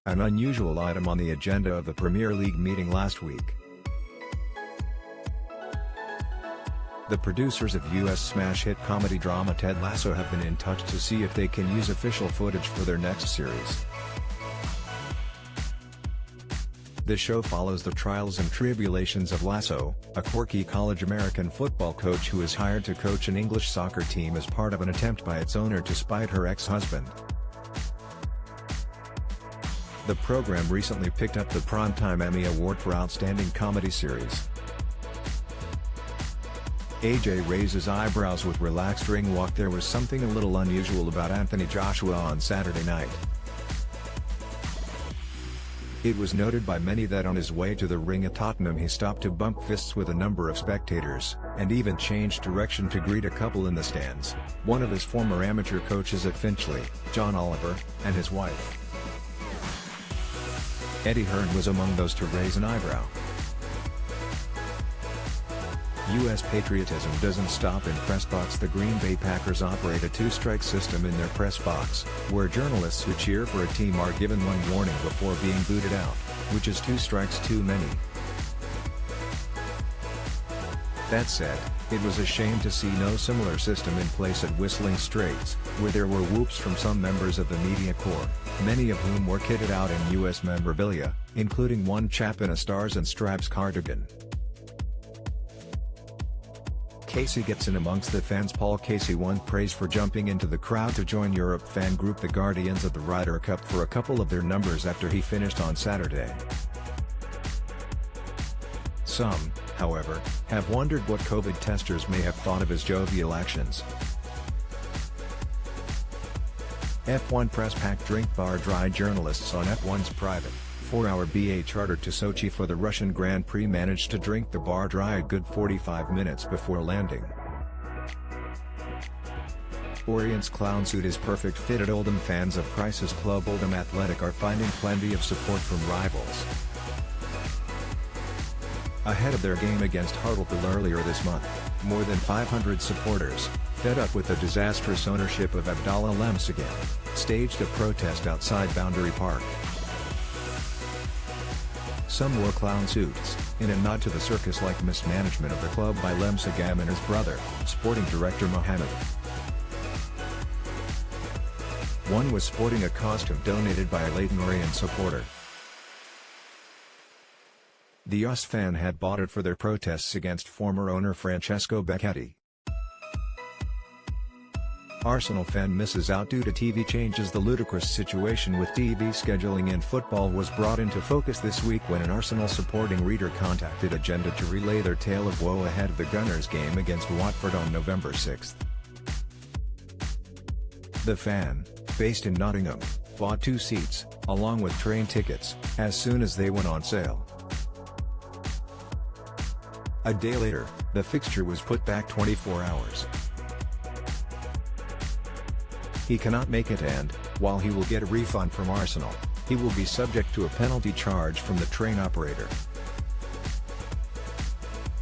an unusual item on the agenda of the Premier League meeting last week. The producers of US smash hit comedy drama Ted Lasso have been in touch to see if they can use official footage for their next series. The show follows the trials and tribulations of Lasso, a quirky college American football coach who is hired to coach an English soccer team as part of an attempt by its owner to spite her ex-husband. The program recently picked up the Primetime Emmy Award for Outstanding Comedy Series. AJ raises eyebrows with relaxed ring walk. There was something a little unusual about Anthony Joshua on Saturday night. It was noted by many that on his way to the ring at Tottenham he stopped to bump fists with a number of spectators, and even changed direction to greet a couple in the stands, one of his former amateur coaches at Finchley, John Oliver, and his wife. Eddie Hearn was among those to raise an eyebrow. U.S. patriotism doesn't stop in press box. The Green Bay Packers operate a two-strike system in their press box, where journalists who cheer for a team are given one warning before being booted out, which is 2 strikes too many. That said, it was a shame to see no similar system in place at Whistling Straits, where there were whoops from some members of the media corps, many of whom were kitted out in U.S. memorabilia, including one chap in a Stars and Stripes cardigan. Casey gets in amongst the fans. Paul Casey won praise for jumping into the crowd to join Europe fan group the Guardians at the Ryder Cup for a couple of their numbers after he finished on Saturday. Some, however, have wondered what COVID testers may have thought of his jovial actions. F1 press pack drink bar dry. Journalists on F1's private, 4-hour BA charter to Sochi for the Russian Grand Prix managed to drink the bar dry a good 45 minutes before landing. Orient's clown suit is perfect fit at Oldham. Fans of Crisis Club Oldham Athletic are finding plenty of support from rivals. Ahead of their game against Hartlepool earlier this month, more than 500 supporters, fed up with the disastrous ownership of Abdallah Lemsagam, staged a protest outside Boundary Park. Some wore clown suits, in a nod to the circus-like mismanagement of the club by Lemsagam and his brother, sporting director Mohammed. One was sporting a costume donated by a Leyton Orient supporter. The US fan had bought it for their protests against former owner Francesco Becchetti. Arsenal fan misses out due to TV changes. The ludicrous situation with TV scheduling in football was brought into focus this week when an Arsenal supporting reader contacted Agenda to relay their tale of woe ahead of the Gunners game against Watford on November 6. The fan, based in Nottingham, bought 2 seats, along with train tickets, as soon as they went on sale. A day later, the fixture was put back 24 hours. He cannot make it, and, while he will get a refund from Arsenal, he will be subject to a penalty charge from the train operator.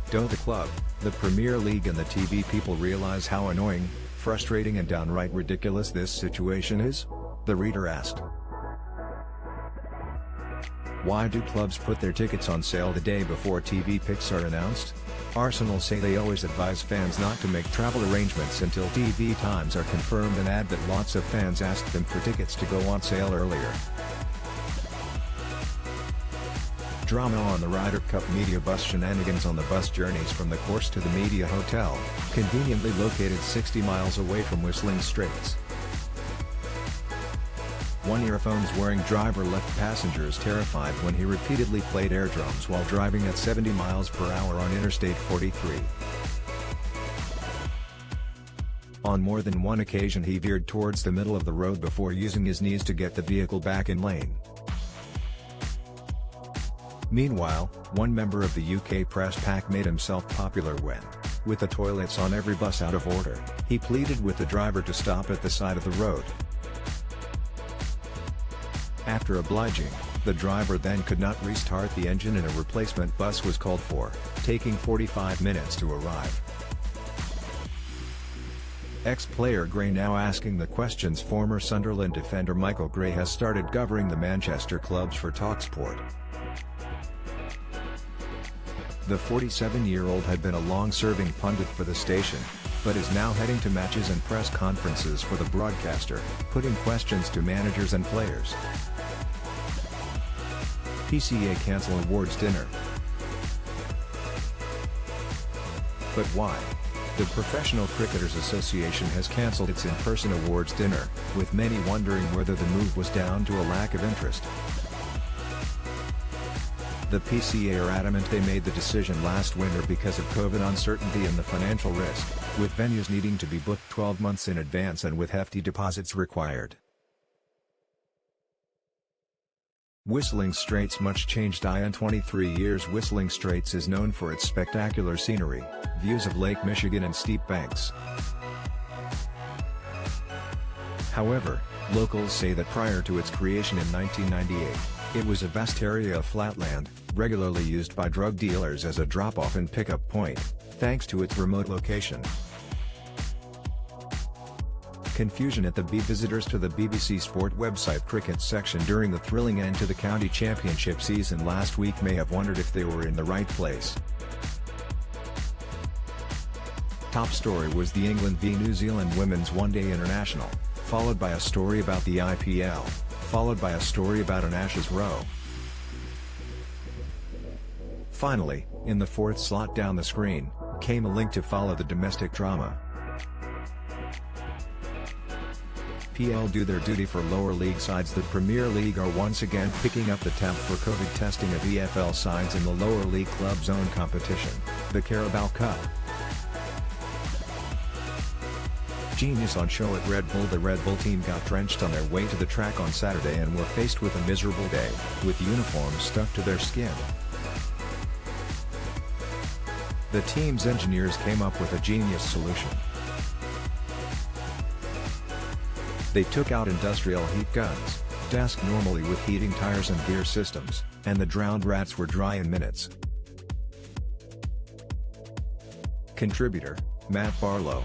Don't the club, the Premier League and the TV people realize how annoying, frustrating and downright ridiculous this situation is? The reader asked. Why do clubs put their tickets on sale the day before TV picks are announced? Arsenal say they always advise fans not to make travel arrangements until TV times are confirmed, and add that lots of fans asked them for tickets to go on sale earlier. Drama on the Ryder Cup. Media bus shenanigans on the bus journeys from the course to the media hotel, conveniently located 60 miles away from Whistling Straits. One earphones-wearing driver left passengers terrified when he repeatedly played air drums while driving at 70 miles per hour on Interstate 43. On more than one occasion he veered towards the middle of the road before using his knees to get the vehicle back in lane. Meanwhile, one member of the UK press pack made himself popular when, with the toilets on every bus out of order, he pleaded with the driver to stop at the side of the road. After obliging, the driver then could not restart the engine and a replacement bus was called for, taking 45 minutes to arrive. Ex-player Gray now asking the questions. Former Sunderland defender Michael Gray has started covering the Manchester clubs for TalkSport. The 47-year-old had been a long-serving pundit for the station, but is now heading to matches and press conferences for the broadcaster, putting questions to managers and players. PCA cancel awards dinner. But why? The Professional Cricketers Association has cancelled its in-person awards dinner, with many wondering whether the move was down to a lack of interest. The PCA are adamant they made the decision last winter because of COVID uncertainty and the financial risk, with venues needing to be booked 12 months in advance and with hefty deposits required. Whistling Straits. Much changed in 23 years. Whistling Straits is known for its spectacular scenery, views of Lake Michigan and steep banks. However, locals say that prior to its creation in 1998, it was a vast area of flatland, regularly used by drug dealers as a drop-off and pickup point, thanks to its remote location. Confusion at the visitors to the BBC Sport website cricket section during the thrilling end to the county championship season last week may have wondered if they were in the right place. Top story was the England v New Zealand Women's One-Day International, followed by a story about the IPL, followed by a story about an Ashes row. Finally, in the fourth slot down the screen, came a link to follow the domestic drama. PL do their duty for lower league sides. The Premier League are once again picking up the tab for COVID testing of EFL sides in the lower league club zone competition, the Carabao Cup. Genius on show at Red Bull. The Red Bull team got drenched on their way to the track on Saturday and were faced with a miserable day, with uniforms stuck to their skin. The team's engineers came up with a genius solution. They took out industrial heat guns, tasked normally with heating tires and gear systems, and the drowned rats were dry in minutes. Contributor, Matt Barlow.